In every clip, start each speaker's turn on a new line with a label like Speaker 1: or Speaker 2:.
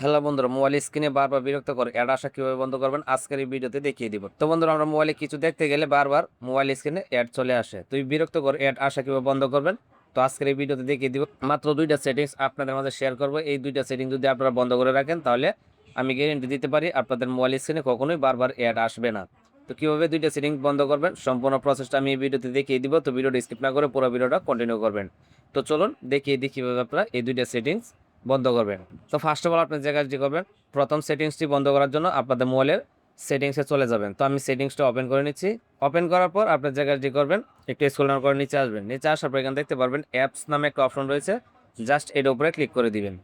Speaker 1: Hello বন্ধুরা, mobile স্ক্রিনে বারবার বিরক্ত করে অ্যাড আসা কিভাবে বন্ধ করবেন আজকের এই ভিডিওতে দেখিয়ে দিব। তো বন্ধুরা, আমরা মোবাইলে কিছু দেখতে গেলে বারবার মোবাইল স্ক্রিনে অ্যাড চলে আসে। তো এই বিরক্ত করে অ্যাড আসা কিভাবে বন্ধ করবেন, তো আজকের এই ভিডিওতে দেখিয়ে দিব। মাত্র দুইটা সেটিংস আপনাদের মাঝে শেয়ার করব। এই দুইটা সেটিংস যদি আপনারা বন্ধ করে রাখেন, তাহলে আমি গ্যারেন্টি দিতে পারি আপনাদের মোবাইল স্ক্রিনে কখনোই বারবার অ্যাড আসবে না। তো কিভাবে দুইটা সেটিংস বন্ধ করবেন, সম্পূর্ণ প্রসেসটা আমি এই ভিডিওতে দেখিয়ে দিব। তো ভিডিওটা স্কিপ না করে পুরো ভিডিওটা কন্টিনিউ করবেন। তো চলুন দেখিয়ে দিই কিভাবে আপনারা এই দুইটা সেটিংস বন্ধ করবেন। তো ফার্স্ট অফ অল আপনি যে কাজটি করবেন, প্রথম সেটিংসটি বন্ধ করার জন্য আপনাদের মোবাইলের সেটিংসে চলে যাবেন। তো আমি সেটিংসটা ওপেন করে নিচ্ছি। ওপেন করার পর আপনার যে কাজটি করবেন, একটু স্ক্রল ডাউন করে নিচে আসবেন। নিচে আসার পর এখানে দেখতে পারবেন অ্যাপস নামে একটা অপশন রয়েছে, জাস্ট এর উপরে ক্লিক করে দিবেন।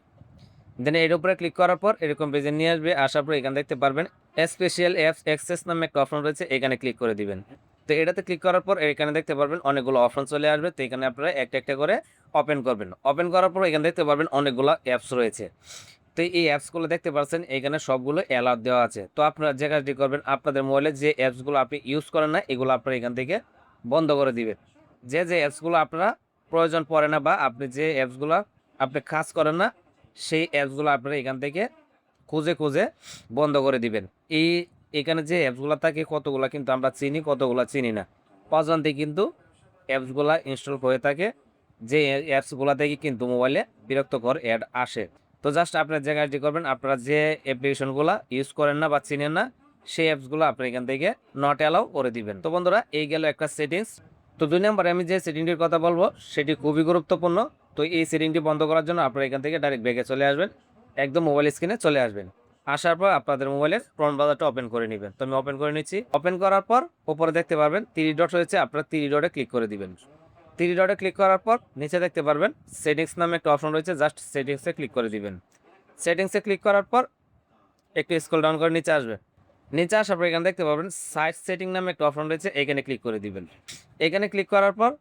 Speaker 1: দেন এর উপরে ক্লিক করার পর এরকম পেজে নিয়ে আসবে। আসার পর এখানে দেখতে পারবেন স্পেশাল অ্যাপস অ্যাক্সেস নামে একটা অপশন রয়েছে, এখানে ক্লিক করে দিবেন। তো এটাতে ক্লিক করার পর এখানে দেখতে পারবেন অনেকগুলো অপশন চলে আসবে। তো এখানে আপনারা একটা একটা করে ওপেন করবেন। ওপেন করার পর এখানে দেখতে পারবেন অনেকগুলো অ্যাপস রয়েছে। তো এই অ্যাপসগুলো দেখতে পাচ্ছেন এখানে সবগুলো অ্যালাউ দেওয়া আছে। তো আপনারা যে কাজটি করবেন, আপনাদের মোবাইলে যে অ্যাপসগুলো আপনি ইউজ করেন না, এগুলো আপনারা এখান থেকে বন্ধ করে দিবেন। যে যে অ্যাপসগুলো আপনারা প্রয়োজন পড়ে না বা আপনি যে অ্যাপসগুলো আপনি কাজ করেন না, সেই অ্যাপসগুলো আপনারা এখান থেকে খুঁজে খুঁজে বন্ধ করে দিবেন। এখানে যে অ্যাপসগুলো থাকে কতগুলো কিন্তু আমরা চিনি, কতগুলো চিনি না। অজান্তে কিন্তু অ্যাপসগুলো ইনস্টল হয়ে থাকে, যে অ্যাপসগুলো থেকে কিন্তু মোবাইলে বিরক্তকর অ্যাড আসে। তো জাস্ট আপনার যে কাজটি করবেন, আপনারা যে অ্যাপ্লিকেশনগুলো ইউজ করেন না বা চিনেন না, সেই অ্যাপসগুলো আপনি এখান থেকে নট অ্যালাউ করে দিবেন। তো বন্ধুরা, এই গেল একটা সেটিংস। তো 2 নম্বরে আমি যে সেটিংটির কথা বলবো সেটি খুবই গুরুত্বপূর্ণ। তো এই সেটিংটি বন্ধ করার জন্য আপনারা এখান থেকে ডাইরেক্ট ব্যাকে চলে আসবেন, একদম মোবাইল স্ক্রিনে চলে আসবেন। আসার পর আপনাদের মোবাইলের ফ্রন্ট বাজারটা ওপেন করে নেবেন। তো আমি ওপেন করে নিচ্ছি। ওপেন করার পর উপরে দেখতে পারবেন 3 ডট রয়েছে, আপনারা 3 ডটে ক্লিক করে দিবেন। 3 ডটে ক্লিক করার পর নিচে দেখতে পারবেন সেটিংস নামে একটা অপশন রয়েছে, জাস্ট সেটিংসে ক্লিক করে দিবেন। সেটিংসে ক্লিক করার পর একটু স্ক্রল ডাউন করে নিচে আসবে। নিচে আসার পর এখানে দেখতে পাবেন সাইট সেটিং নামে একটা অপশন রয়েছে, এখানে ক্লিক করে দিবেন। এখানে ক্লিক করার পর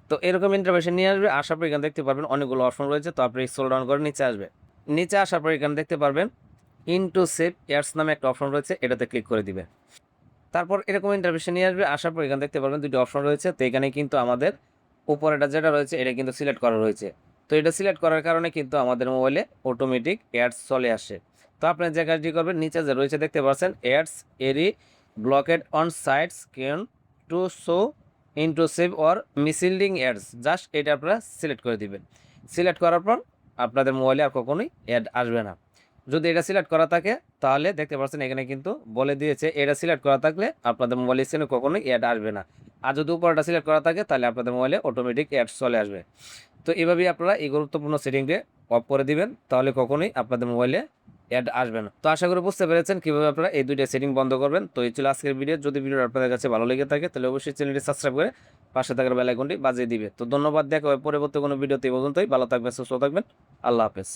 Speaker 1: তো এরকম ইন্টারভেশন নিয়ে আসবে। আসার পর এখানে দেখতে পারবেন অনেকগুলো অপশন রয়েছে। তো আপনি স্ক্রল ডাউন করে নিচে আসবে। নিচে আসার পর এখানে দেখতে পারবেন ইনটু সেভ এয়ার্স নামে একটা অপশন রয়েছে, এটাতে ক্লিক করে দিবে। তারপর এরকম ইন্টারভেশন নিয়ে আসবে। আসার পর এখানে দেখতে পারবেন দুটি অপশন রয়েছে। তো এখানে কিন্তু আমাদের উপরেটা যেটা রয়েছে এটা কিন্তু সিলেক্ট করা রয়েছে। তো এটা সিলেক্ট করার কারণে কিন্তু আমাদের মোবাইলে অটোমেটিক অ্যাডস চলে আসে। তো আপনি যে কাজটি করবেন, নিচে যে রয়েছে দেখতে পাচ্ছেন ads are blocked on sites can to show intrusive or misleading ads, just এটা আপনারা সিলেক্ট করে দিবেন। সিলেক্ট করার পর আপনাদের মোবাইলে আর কখনোই অ্যাড আসবে না। যদি এটা সিলেক্ট করা থাকে তাহলে দেখতে পাচ্ছেন এখানে কিন্তু বলে দিয়েছে এটা সিলেক্ট করা থাকলে আপনাদের মোবাইল স্ক্রিনে কখনোই অ্যাড আসবে না। আর যদি উপরটা সিলেক্ট করা থাকে তাহলে আপনাদের মোবাইলে অটোমেটিক অ্যাডস চলে আসবে। তো এভাবেই আপনারা এই গুরুত্বপূর্ণ সেটিংটি অফ করে দিবেন, তাহলে কখনোই আপনাদের মোবাইলে অ্যাড আসবে না। তো আশা করি বুঝতে পেরেছেন কিভাবে আপনারা এই দুইটা সেটিং বন্ধ করবেন। তো এই ছিল আজকের ভিডিও। যদি ভিডিও আপনাদের কাছে ভালো লেগে থাকে তাহলে অবশ্যই চ্যানেলটি সাবস্ক্রাইব করে পাশে থাকার বেল আইকনটি বাজিয়ে দিবে। তো ধন্যবাদ, দেখা হবে পরবর্তী কোনো ভিডিওতে। এই পর্যন্তই, ভালো থাকবেন, সুস্থ থাকবেন, আল্লাহ হাফেজ।